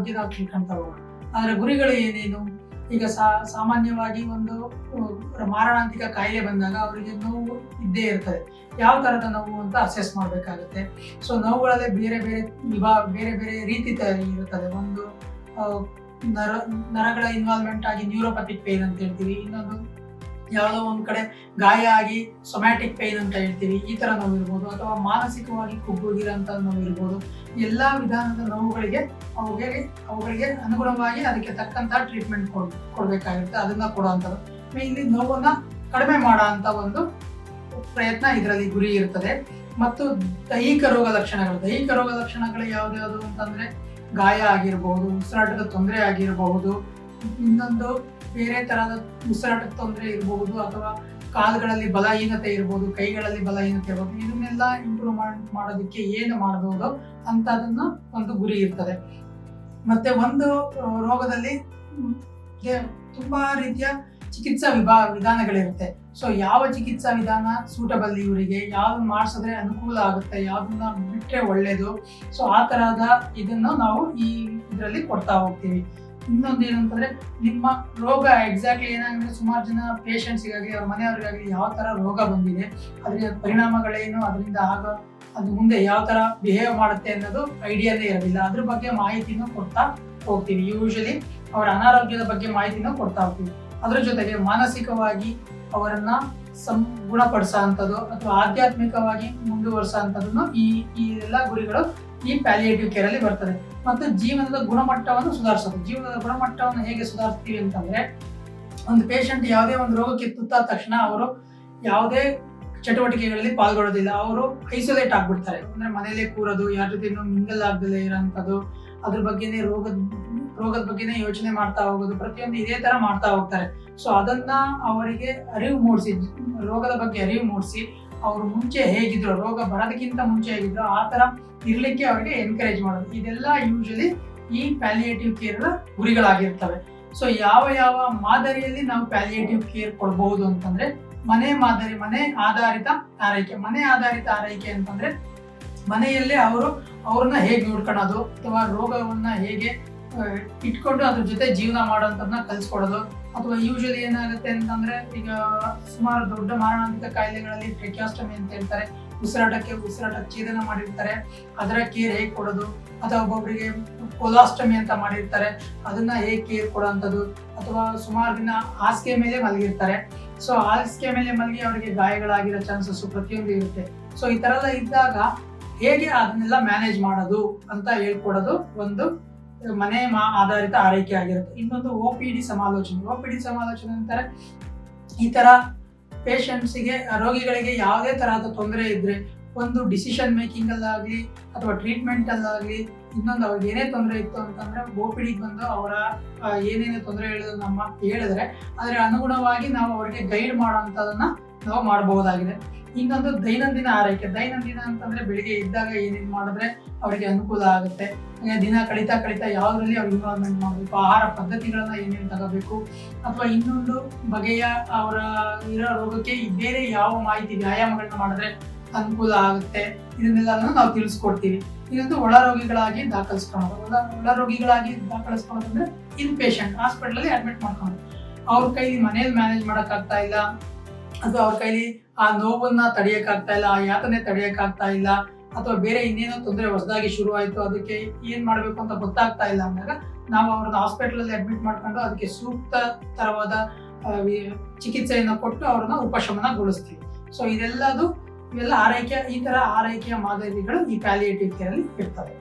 ಬಗ್ಗೆ ನಾವು ತಿಳ್ಕೊಂತ ಹೋಗೋಣ. ಅದರ ಗುರಿಗಳು ಏನೇನು? ಈಗ ಸಾಮಾನ್ಯವಾಗಿ ಒಂದು ಮಾರಣಾಂತಿಕ ಕಾಯಿಲೆ ಬಂದಾಗ ಅವರಿಗೆ ನೋವು ಇದ್ದೇ ಇರ್ತದೆ. ಯಾವ ಥರದ ನೋವು ಅಂತ ಅಸೆಸ್ ಮಾಡಬೇಕಾಗುತ್ತೆ. ಸೊ ನೋವುಗಳಲ್ಲೇ ಬೇರೆ ಬೇರೆ ರೀತಿ ಇರುತ್ತದೆ. ಒಂದು ನರಗಳ ಇನ್ವಾಲ್ವ್ಮೆಂಟ್ ಆಗಿ ನ್ಯೂರೋಪಥಿಕ್ ಪೇನ್ ಅಂತ ಹೇಳ್ತೀವಿ. ಇನ್ನೊಂದು ಯಾವುದೋ ಒಂದು ಕಡೆ ಗಾಯ ಆಗಿ ಸೊಮ್ಯಾಟಿಕ್ ಪೇನ್ ಅಂತ ಹೇಳ್ತೀವಿ. ಈ ಥರ ನೋವು ಇರ್ಬೋದು, ಅಥವಾ ಮಾನಸಿಕವಾಗಿ ಕುಗ್ಗೋಗಿರೋಂಥ ನೋವು ಇರ್ಬೋದು. ಎಲ್ಲ ವಿಧಾನದ ನೋವುಗಳಿಗೆ ಅವುಗಳಿಗೆ ಅನುಗುಣವಾಗಿ ಅದಕ್ಕೆ ತಕ್ಕಂಥ ಟ್ರೀಟ್ಮೆಂಟ್ ಕೊಡಬೇಕಾಗಿರುತ್ತೆ. ಅದನ್ನ ಕೊಡುವಂಥದ್ದು ಮೇನ್ಲಿ ನೋವನ್ನ ಕಡಿಮೆ ಮಾಡೋ ಅಂತ ಒಂದು ಪ್ರಯತ್ನ ಇದರಲ್ಲಿ ಗುರಿ ಇರ್ತದೆ. ಮತ್ತು ದೈಹಿಕ ರೋಗ ಲಕ್ಷಣಗಳು ಯಾವ್ದು ಅಂತಂದ್ರೆ ಗಾಯ ಆಗಿರಬಹುದು, ಉಸಿರಾಟದ ತೊಂದರೆ ಆಗಿರಬಹುದು, ಇನ್ನೊಂದು ಬೇರೆ ತರಹದ ಉಸಿರಾಟದ ತೊಂದರೆ ಇರಬಹುದು, ಅಥವಾ ಕಾಲುಗಳಲ್ಲಿ ಬಲಹೀನತೆ ಇರಬಹುದು, ಕೈಗಳಲ್ಲಿ ಬಲಹೀನತೆ ಇರಬಹುದು. ಇದನ್ನೆಲ್ಲ ಇಂಪ್ರೂವ್ಮೆಂಟ್ ಮಾಡೋದಕ್ಕೆ ಏನು ಮಾಡಬಹುದು ಅಂತ ಅದನ್ನ ಒಂದು ಗುರಿ ಇರ್ತದೆ. ಮತ್ತೆ ಒಂದು ರೋಗದಲ್ಲಿ ತುಂಬಾ ರೀತಿಯ ಚಿಕಿತ್ಸಾ ವಿಧಾನಗಳಿರುತ್ತೆ. ಸೊ ಯಾವ ಚಿಕಿತ್ಸಾ ವಿಧಾನ ಸೂಟಬಲ್ ಇವರಿಗೆ, ಯಾವ್ದನ್ನ ಮಾಡಿಸಿದ್ರೆ ಅನುಕೂಲ ಆಗುತ್ತೆ, ಯಾವ್ದನ್ನ ಬಿಟ್ರೆ ಒಳ್ಳೇದು. ಸೊ ಆ ತರಹದ ಇದನ್ನು ನಾವು ಈ ಇದರಲ್ಲಿ ಕೊಡ್ತಾ ಹೋಗ್ತೀವಿ. ಇನ್ನೊಂದು ಏನಂತಂದ್ರೆ ನಿಮ್ಮ ರೋಗ ಎಕ್ಸಾಕ್ಟ್ಲಿ ಏನಾಗುತ್ತೆ, ಸುಮಾರು ಜನ ಪೇಷಂಟ್ಸಿಗಾಗಲಿ ಅವ್ರ ಮನೆಯವ್ರಿಗಾಗಲಿ ಯಾವ ತರ ರೋಗ ಬಂದಿದೆ, ಅದರ ಪರಿಣಾಮಗಳೇನು, ಅದರಿಂದ ಅದು ಮುಂದೆ ಯಾವ ತರ ಬಿಹೇವ್ ಮಾಡುತ್ತೆ ಅನ್ನೋದು ಐಡಿಯಾನೇ ಇರೋದಿಲ್ಲ. ಅದ್ರ ಬಗ್ಗೆ ಮಾಹಿತಿನೂ ಕೊಡ್ತಾ ಹೋಗ್ತೀವಿ. ಯೂಶಲಿ ಅವರ ಅನಾರೋಗ್ಯದ ಬಗ್ಗೆ ಮಾಹಿತಿನೂ ಕೊಡ್ತಾ ಹೋಗ್ತೀವಿ. ಅದ್ರ ಜೊತೆಗೆ ಮಾನಸಿಕವಾಗಿ ಅವರನ್ನ ಗುಣಪಡಿಸೋ ಅಂಥದ್ದು ಅಥವಾ ಆಧ್ಯಾತ್ಮಿಕವಾಗಿ ಮುಂದುವರಿಸೋ ಅಂಥದ್ದನ್ನು ಈ ಎಲ್ಲ ಗುರಿಗಳು ಈ ಪ್ಯಾಲಿಯೇಟಿವ್ ಕೇರ್ ಅಲ್ಲಿ ಬರ್ತದೆ. ಮತ್ತು ಜೀವನದ ಗುಣಮಟ್ಟವನ್ನು ಸುಧಾರಿಸೋದು. ಜೀವನದ ಗುಣಮಟ್ಟವನ್ನು ಹೇಗೆ ಸುಧಾರಿಸ್ತೀವಿ ಅಂತಂದ್ರೆ, ಒಂದು ಪೇಷಂಟ್ ಯಾವುದೇ ಒಂದು ರೋಗಕ್ಕೆ ತುತ್ತಾದ ತಕ್ಷಣ ಅವರು ಯಾವುದೇ ಚಟುವಟಿಕೆಗಳಲ್ಲಿ ಪಾಲ್ಗೊಳ್ಳೋದಿಲ್ಲ. ಅವರು ಐಸೋಲೇಟ್ ಆಗ್ಬಿಡ್ತಾರೆ. ಅಂದ್ರೆ ಮನೇಲೆ ಕೂರೋದು, ಯಾರ ಜೊತೆ ಮಿಂಗಲ್ ಆಗದಲ್ಲೇ ಇರೋಂಥದ್ದು, ಅದ್ರ ಬಗ್ಗೆನೇ ರೋಗದ ಬಗ್ಗೆನೇ ಯೋಚನೆ ಮಾಡ್ತಾ ಹೋಗೋದು, ಪ್ರತಿಯೊಂದು ಇದೇ ತರ ಮಾಡ್ತಾ ಹೋಗ್ತಾರೆ. ಸೊ ಅದನ್ನ ಅವರಿಗೆ ರೋಗದ ಬಗ್ಗೆ ಅರಿವು ಮೂಡಿಸಿ ಅವರು ಮುಂಚೆ ಹೇಗಿದ್ರು, ರೋಗ ಬರೋದಕ್ಕಿಂತ ಮುಂಚೆ ಹೇಗಿದ್ರು ಆ ತರ ಇರ್ಲಿಕ್ಕೆ ಅವರಿಗೆ ಎನ್ಕರೇಜ್ ಮಾಡೋದು. ಇದೆಲ್ಲ ಯೂಶಲಿ ಈ ಪ್ಯಾಲಿಯೇಟಿವ್ ಕೇರ್ ಗುರಿಗಳಾಗಿರ್ತವೆ. ಸೊ ಯಾವ ಮಾದರಿಯಲ್ಲಿ ನಾವು ಪ್ಯಾಲಿಯೇಟಿವ್ ಕೇರ್ ಕೊಡಬಹುದು ಅಂತಂದ್ರೆ, ಮನೆ ಆಧಾರಿತ ಆರೈಕೆ ಅಂತಂದ್ರೆ ಮನೆಯಲ್ಲೇ ಅವ್ರನ್ನ ಹೇಗೆ ನೋಡ್ಕೊಳ್ಳೋದು, ಅಥವಾ ರೋಗವನ್ನ ಹೇಗೆ ಇಟ್ಕೊಂಡು ಅದ್ರ ಜೊತೆ ಜೀವನ ಮಾಡೋಂಥದ್ದನ್ನ ಕಲಿಸ್ಕೊಡೋದು. ಅಥವಾ ಯೂಶಲಿ ಏನಾಗುತ್ತೆ ಅಂತಂದ್ರೆ, ಈಗ ಸುಮಾರು ದೊಡ್ಡ ಮಾರಣಾಂತಿಕ ಕಾಯಿಲೆಗಳಲ್ಲಿ ಟ್ರೆಕಿಯಾಸ್ಟಮಿ ಅಂತ ಹೇಳ್ತಾರೆ, ಉಸಿರಾಟ ಛೇದನ ಮಾಡಿರ್ತಾರೆ, ಅದರ ಕೇರ್ ಹೇಗೆ ಕೊಡೋದು. ಅಥವಾ ಒಬ್ಬೊಬ್ಬರಿಗೆ ಕೊಲಾಸ್ಟಮಿ ಅಂತ ಮಾಡಿರ್ತಾರೆ, ಅದನ್ನ ಹೇಗೆ ಕೇರ್ ಕೊಡೋಂಥದ್ದು. ಅಥವಾ ಸುಮಾರು ದಿನ ಹಾಸಿಗೆ ಮೇಲೆ ಮಲಗಿರ್ತಾರೆ. ಸೊ ಹಾಸಿಗೆ ಮೇಲೆ ಮಲಗಿ ಅವರಿಗೆ ಗಾಯಗಳಾಗಿರೋ ಚಾನ್ಸಸ್ ಪ್ರತಿಯೊಂದು ಇರುತ್ತೆ. ಸೊ ಈ ತರ ಎಲ್ಲ ಇದ್ದಾಗ ಹೇಗೆ ಅದನ್ನೆಲ್ಲ ಮ್ಯಾನೇಜ್ ಮಾಡೋದು ಅಂತ ಹೇಳ್ಕೊಡೋದು ಒಂದು ಮನೆ ಆಧಾರಿತ ಆರೈಕೆ ಆಗಿರುತ್ತೆ. ಇನ್ನೊಂದು OPD ಸಮಾಲೋಚನೆ ಅಂತಾರೆ. ಈ ತರ ಪೇಷಂಟ್ಸಿಗೆ, ರೋಗಿಗಳಿಗೆ ಯಾವುದೇ ತರಹದ ತೊಂದರೆ ಇದ್ರೆ, ಒಂದು ಡಿಸಿಷನ್ ಮೇಕಿಂಗ್ ಅಲ್ಲಾಗ್ಲಿ ಅಥವಾ ಟ್ರೀಟ್ಮೆಂಟ್ ಅಲ್ಲಾಗ್ಲಿ, ಇನ್ನೊಂದು ಅವ್ರಿಗೆ ಏನೇ ತೊಂದರೆ ಇತ್ತು ಅಂತಂದ್ರೆ OPD ಬಂದು ಅವರ ಏನೇನೇ ತೊಂದರೆ ಹೇಳಿದ್ರೆ ಅದರ ಅನುಗುಣವಾಗಿ ನಾವು ಅವರಿಗೆ ಗೈಡ್ ಮಾಡೋಂಥದನ್ನ ನಾವು ಮಾಡಬಹುದಾಗಿದೆ. ಇನ್ನೊಂದು ದೈನಂದಿನ ಆರೈಕೆ. ದೈನಂದಿನ ಅಂತಂದ್ರೆ ಬೆಳಿಗ್ಗೆ ಇದ್ದಾಗ ಏನೇನು ಮಾಡಿದ್ರೆ ಅವರಿಗೆ ಅನುಕೂಲ ಆಗುತ್ತೆ, ದಿನ ಕಳೀತಾ ಯಾವುದರಲ್ಲಿ ಅವ್ರು ಇನ್ವಾಲ್ವ್ಮೆಂಟ್ ಮಾಡಬೇಕು, ಆಹಾರ ಪದ್ಧತಿಗಳನ್ನ ಏನೇನು ತಗೋಬೇಕು, ಅಥವಾ ಇನ್ನೊಂದು ಬಗೆಯ ಅವರ ಇರೋ ರೋಗಕ್ಕೆ ಬೇರೆ ಯಾವ ಮಾಹಿತಿ ವ್ಯಾಯಾಮಗಳನ್ನ ಮಾಡಿದ್ರೆ ಅನುಕೂಲ ಆಗುತ್ತೆ, ಇದನ್ನೆಲ್ಲನೂ ನಾವು ತಿಳಿಸ್ಕೊಡ್ತೀವಿ. ಇದೊಂದು ಒಳ ರೋಗಿಗಳಾಗಿ ದಾಖಲಿಸ್ಕೊಳ್ಳೋದಂದ್ರೆ ಇನ್ ಪೇಷಂಟ್ ಹಾಸ್ಪಿಟಲ್ ಅಲ್ಲಿ ಅಡ್ಮಿಟ್ ಮಾಡ್ಕೊಳ್ಳೋದು. ಅವ್ರ ಕೈಲಿ ಮನೇಲಿ ಮ್ಯಾನೇಜ್ ಮಾಡೋಕ್ಕಾಗ್ತಾ ಇಲ್ಲ, ಅಥವಾ ಅವ್ರ ಕೈಲಿ ಆ ನೋವನ್ನ ತಡೆಯಕ್ಕಾಗ್ತಾ ಇಲ್ಲ, ಆ ಯಾತನೆ ತಡೆಯಕ್ಕಾಗ್ತಾ ಇಲ್ಲ, ಅಥವಾ ಬೇರೆ ಇನ್ನೇನೋ ತೊಂದರೆ ಹೊಸದಾಗಿ ಶುರು ಆಯ್ತು, ಅದಕ್ಕೆ ಏನ್ ಮಾಡ್ಬೇಕು ಅಂತ ಗೊತ್ತಾಗ್ತಾ ಇಲ್ಲ ಅಂದಾಗ ನಾವು ಅವ್ರನ್ನ ಹಾಸ್ಪಿಟಲ್ ಅಲ್ಲಿ ಅಡ್ಮಿಟ್ ಮಾಡ್ಕೊಂಡು ಅದಕ್ಕೆ ಸೂಕ್ತ ತರವಾದ ಚಿಕಿತ್ಸೆಯನ್ನು ಕೊಟ್ಟು ಅವ್ರನ್ನ ಉಪಶಮನಗೊಳಿಸ್ತೀವಿ. ಸೊ ಇವೆಲ್ಲ ಆರೈಕೆಯ ಮಾದರಿಗಳು ಈ ಪ್ಯಾಲಿಯೇಟಿವ್ ಕೇರ್ ಅಲ್ಲಿ ಇರ್ತವೆ.